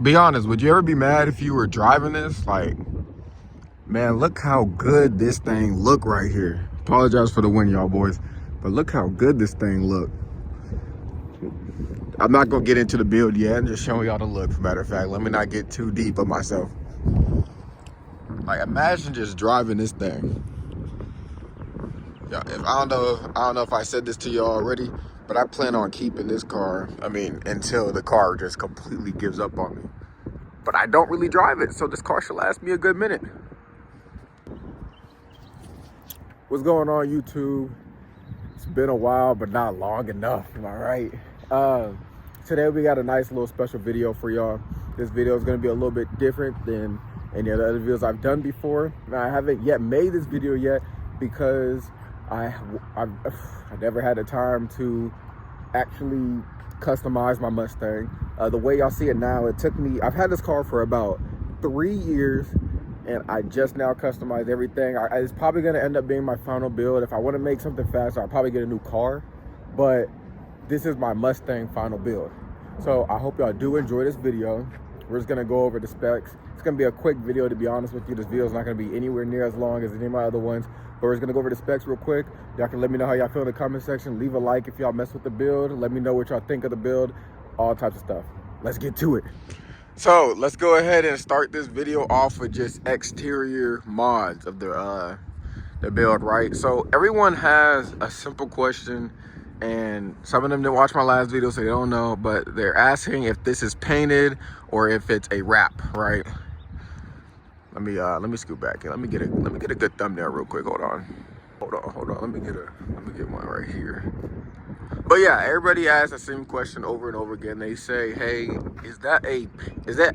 Be honest, would you ever be mad if you were driving this? Like, man, look how good this thing look right here. Apologize for the wind, y'all boys, but look how good this thing look. I'm not gonna get into the build yet. I'm just showing y'all the look. For matter of fact, let me not get too deep of myself. Like, imagine just driving this thing. Yeah, I don't know if I said this to y'all already, but I plan on keeping this car. I mean, until the car just completely gives up on me. But I don't really drive it, so this car should last me a good minute. What's going on, YouTube? It's been a while, but not long enough. Am I right? Today we got a nice little special video for y'all. This video is going to be a little bit different than any of the other videos I've done before. Now, I haven't yet made this video yet because I never had the time to actually customize my Mustang. The way y'all see it now, it took me, I've had this car for about 3 years and I just now customized everything. It's probably gonna end up being my final build. If I wanna make something faster, I'll probably get a new car, but this is my Mustang final build. So I hope y'all do enjoy this video. We're just gonna go over the specs. It's gonna be a quick video, to be honest with you. This video is not gonna be anywhere near as long as any of my other ones, but we're just gonna go over the specs real quick. Y'all can let me know how y'all feel in the comment section. Leave a like if y'all mess with the build. Let me know what y'all think of the build, all types of stuff. Let's get to it. So let's go ahead and start this video off with just exterior mods of the build, right? So everyone has a simple question, and some of them didn't watch my last video, so they don't know, but they're asking if this is painted or if it's a wrap, right? Let me scoot back and let me get a good thumbnail real quick. Hold on. Let me get one right here. But yeah, everybody asks the same question over and over again. They say, hey, is that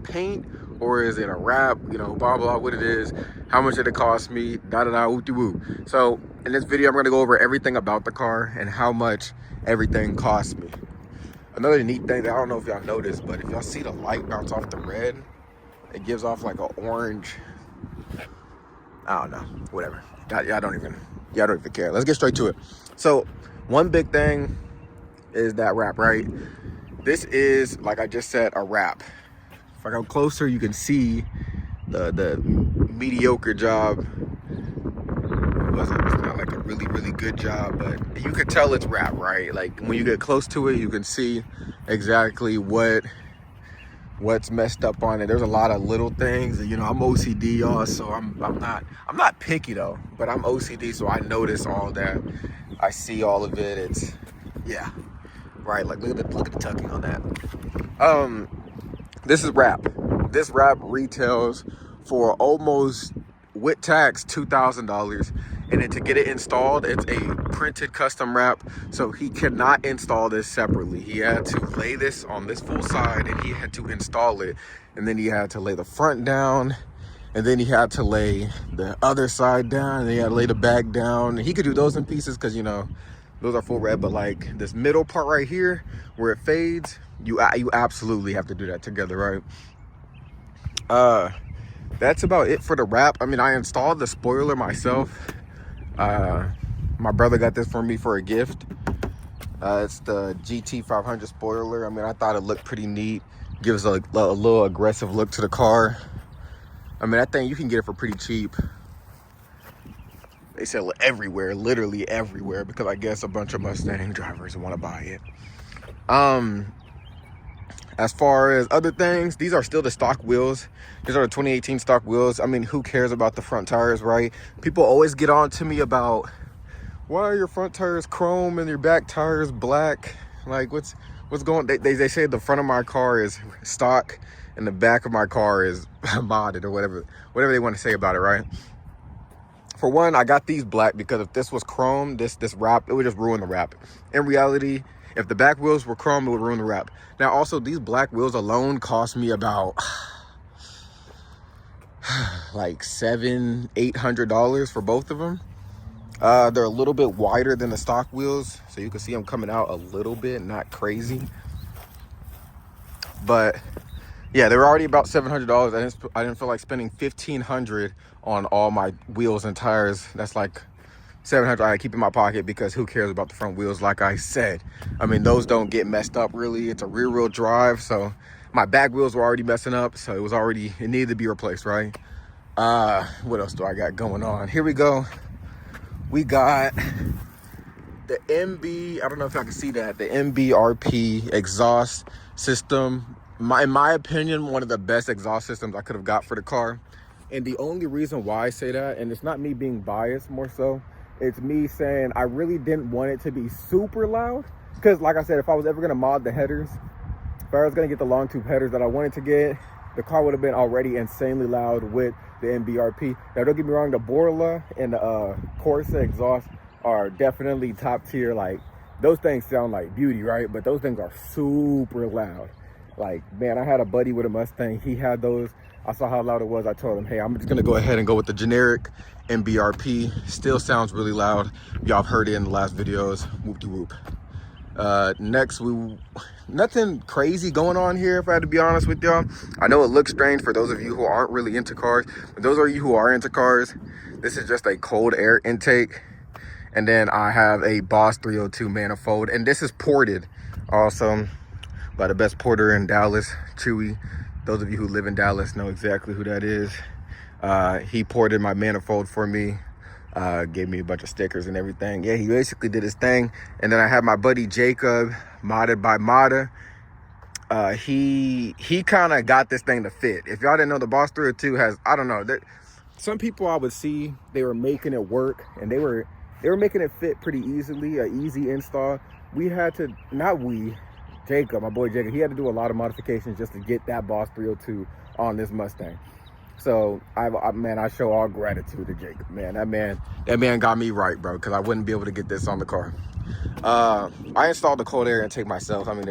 paint or is it a wrap? You know, blah blah, what it is, how much did it cost me, da da da, ooty woo. So in this video, I'm gonna go over everything about the car and how much everything cost me. Another neat thing that I don't know if y'all noticed, but if y'all see the light bounce off the red, it gives off like an orange, I don't know, whatever. Y'all don't even care. Let's get straight to it. So one big thing is that wrap, right? This is, like I just said, a wrap. If I go closer, you can see the mediocre job. It's not like a really good job, but you could tell it's wrap, right? Like when you get close to it, you can see exactly what's messed up on it. There's a lot of little things, you know. I'm OCD, y'all, so I'm not picky though, but I'm OCD, so I notice all that. I see all of it. It's, yeah, right. Like look at the tucking on that. This is wrap. This wrap retails for almost, with tax, $2,000, and then to get it installed, it's a printed custom wrap, so he cannot install this separately. He had to lay this on this full side and he had to install it, and then he had to lay the front down, and then he had to lay the other side down, and he had to lay the back down. And he could do those in pieces because, you know, those are full red, but like this middle part right here where it fades, you absolutely have to do that together, right? That's about it for the wrap. I mean, I installed the spoiler myself. My brother got this for me for a gift. It's the GT 500 spoiler. I mean, I thought it looked pretty neat. Gives a little aggressive look to the car. I mean, that thing, you can get it for pretty cheap. They sell it everywhere, literally everywhere, because I guess a bunch of Mustang drivers want to buy it. As far as other things, these are still the stock wheels. These are the 2018 stock wheels. I mean, who cares about the front tires, right? People always get on to me about, why are your front tires chrome and your back tires black? Like, what's going, they say the front of my car is stock and the back of my car is modded, or whatever they want to say about it, right? For one, I got these black because if this was chrome, this wrap, it would just ruin the wrap. In reality, if the back wheels were chrome, it would ruin the wrap. Now, also, these black wheels alone cost me about like $700-800 for both of them. They're a little bit wider than the stock wheels, so you can see them coming out a little bit, not crazy. But yeah, they were already about $700. I didn't feel like spending $1,500 on all my wheels and tires. That's like $700 I keep in my pocket, because who cares about the front wheels? Like I said, I mean, those don't get messed up really. It's a rear wheel drive, so my back wheels were already messing up, so it needed to be replaced, right? What else do I got going on? Here we go. We got the MB, I don't know if y'all can see that, the MBRP exhaust system. In my opinion, one of the best exhaust systems I could have got for the car. And the only reason why I say that, and it's not me being biased more so, it's me saying I really didn't want it to be super loud. Because like I said, if I was ever gonna mod the headers, if I was gonna get the long tube headers that I wanted to get, the car would have been already insanely loud with the MBRP. Now don't get me wrong, the Borla and the Corsa exhaust are definitely top tier. Like, those things sound like beauty, right? But those things are super loud. Like, man, I had a buddy with a Mustang. He had those. I saw how loud it was. I told him, hey, I'm just gonna go ahead and go with the generic MBRP. Still sounds really loud. Y'all have heard it in the last videos. Whoop-de-whoop. Next, nothing crazy going on here, if I had to be honest with y'all. I know it looks strange for those of you who aren't really into cars, but those of you who are into cars, this is just a cold air intake. And then I have a Boss 302 manifold, and this is ported also by the best porter in Dallas, Chewy. Those of you who live in Dallas know exactly who that is. He ported my manifold for me, gave me a bunch of stickers and everything. Yeah, he basically did his thing. And then I have my buddy Jacob, modded by Modda. He kind of got this thing to fit. If y'all didn't know, the Boss 302 has, I don't know, some people I would see, they were making it work, and they were making it fit pretty easily, an easy install. We had to, Jacob, my boy Jacob, he had to do a lot of modifications just to get that Boss 302 on this Mustang. So I show all gratitude to Jacob, man. That man got me right, bro, because I wouldn't be able to get this on the car. I installed the cold air intake myself. I mean,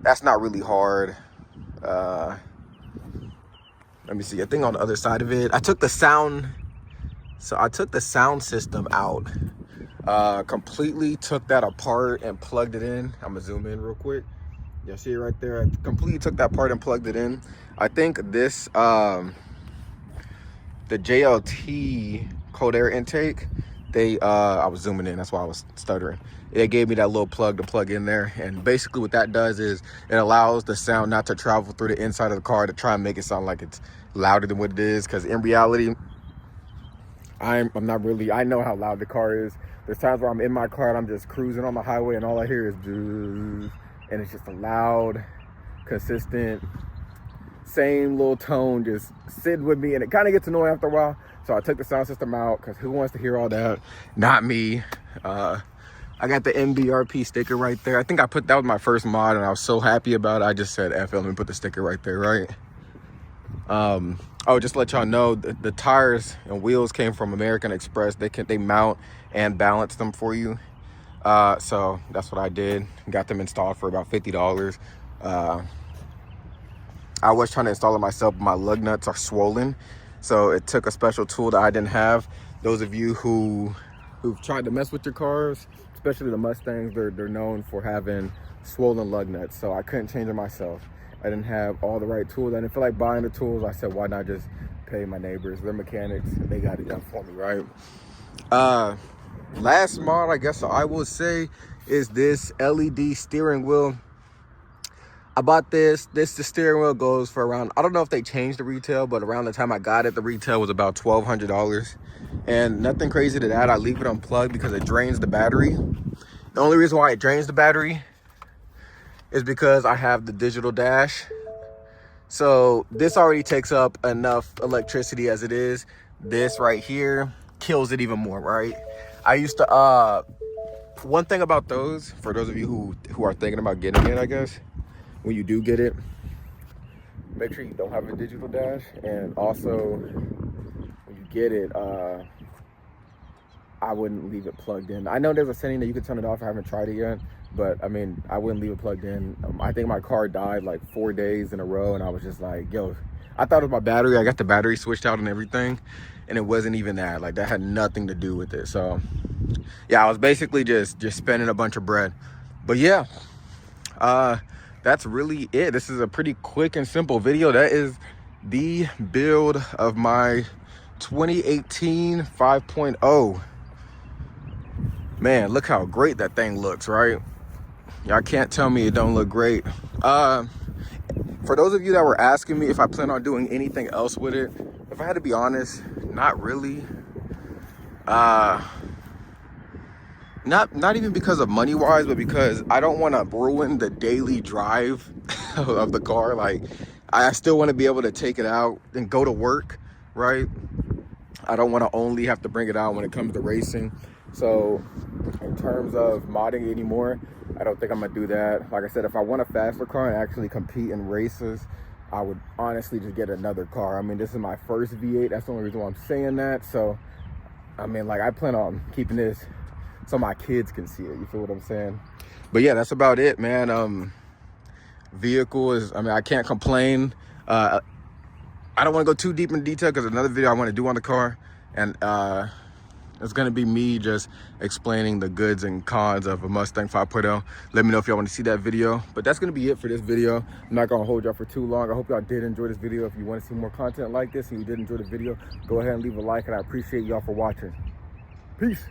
that's not really hard. Let me see, a thing on the other side of it. I took the sound system out, completely took that apart and plugged it in. I'm gonna zoom in real quick. Y'all see it right there? I completely took that apart and plugged it in. I think this, the JLT cold air intake, I was zooming in, that's why I was stuttering. They gave me that little plug to plug in there, and basically what that does is it allows the sound not to travel through the inside of the car to try and make it sound like it's louder than what it is, because in reality, I'm not really, I know how loud the car is. There's times where I'm in my car and I'm just cruising on the highway and all I hear is bzzz, and it's just a loud, consistent, same little tone just sitting with me, and it kind of gets annoying after a while. So I took the sound system out, because who wants to hear all that? Not me. I got the MBRP sticker right there. I think that was my first mod, and I was so happy about it. I just said, F it, let me put the sticker right there, right? Oh, just to let y'all know, the tires and wheels came from American Express. They mount and balance them for you. So that's what I did. Got them installed for about $50. I was trying to install it myself, but my lug nuts are swollen. So it took a special tool that I didn't have. Those of you who've tried to mess with your cars, especially the Mustangs, they're known for having swollen lug nuts. So I couldn't change it myself. I didn't have all the right tools. I didn't feel like buying the tools. I said, why not just pay my neighbors? They're mechanics, and they got it done for me, right? Last mod, I guess I will say, is this LED steering wheel. I bought this. The steering wheel goes for around, I don't know if they changed the retail, but around the time I got it, the retail was about $1,200. And nothing crazy to that. I leave it unplugged because it drains the battery. The only reason why it drains the battery is because I have the digital dash. So this already takes up enough electricity as it is. This right here kills it even more, right? I used to, one thing about those, for those of you who are thinking about getting it, I guess, when you do get it, make sure you don't have a digital dash. And also, when you get it, I wouldn't leave it plugged in. I know there's a setting that you can turn it off. I haven't tried it yet, but I mean, I wouldn't leave it plugged in. I think my car died like 4 days in a row, and I was just like, yo, I thought it was my battery. I got the battery switched out and everything, and it wasn't even that. Like, that had nothing to do with it. So yeah, I was basically just spending a bunch of bread. But yeah, that's really it. This is a pretty quick and simple video. That is the build of my 2018 5.0. Man, look how great that thing looks, right? Y'all can't tell me it don't look great. For those of you that were asking me if I plan on doing anything else with it, if I had to be honest, not really. Not even because of money wise, but because I don't want to ruin the daily drive of the car. Like, I still want to be able to take it out and go to work, right? I don't want to only have to bring it out when it comes to racing. So in terms of modding it anymore, I don't think I'm gonna do that. Like I said, if I want a faster car and actually compete in races, I would honestly just get another car. I mean, this is my first V8. That's the only reason why I'm saying that. So I mean, like, I plan on keeping this so my kids can see it. You feel what I'm saying? But yeah, that's about it, man. Vehicle is, I mean, I can't complain. I don't want to go too deep in detail because another video I want to do on the car, and it's going to be me just explaining the goods and cons of a Mustang 5.0. Let me know if y'all want to see that video. But that's going to be it for this video. I'm not going to hold y'all for too long. I hope y'all did enjoy this video. If you want to see more content like this and you did enjoy the video, go ahead and leave a like, and I appreciate y'all for watching. Peace.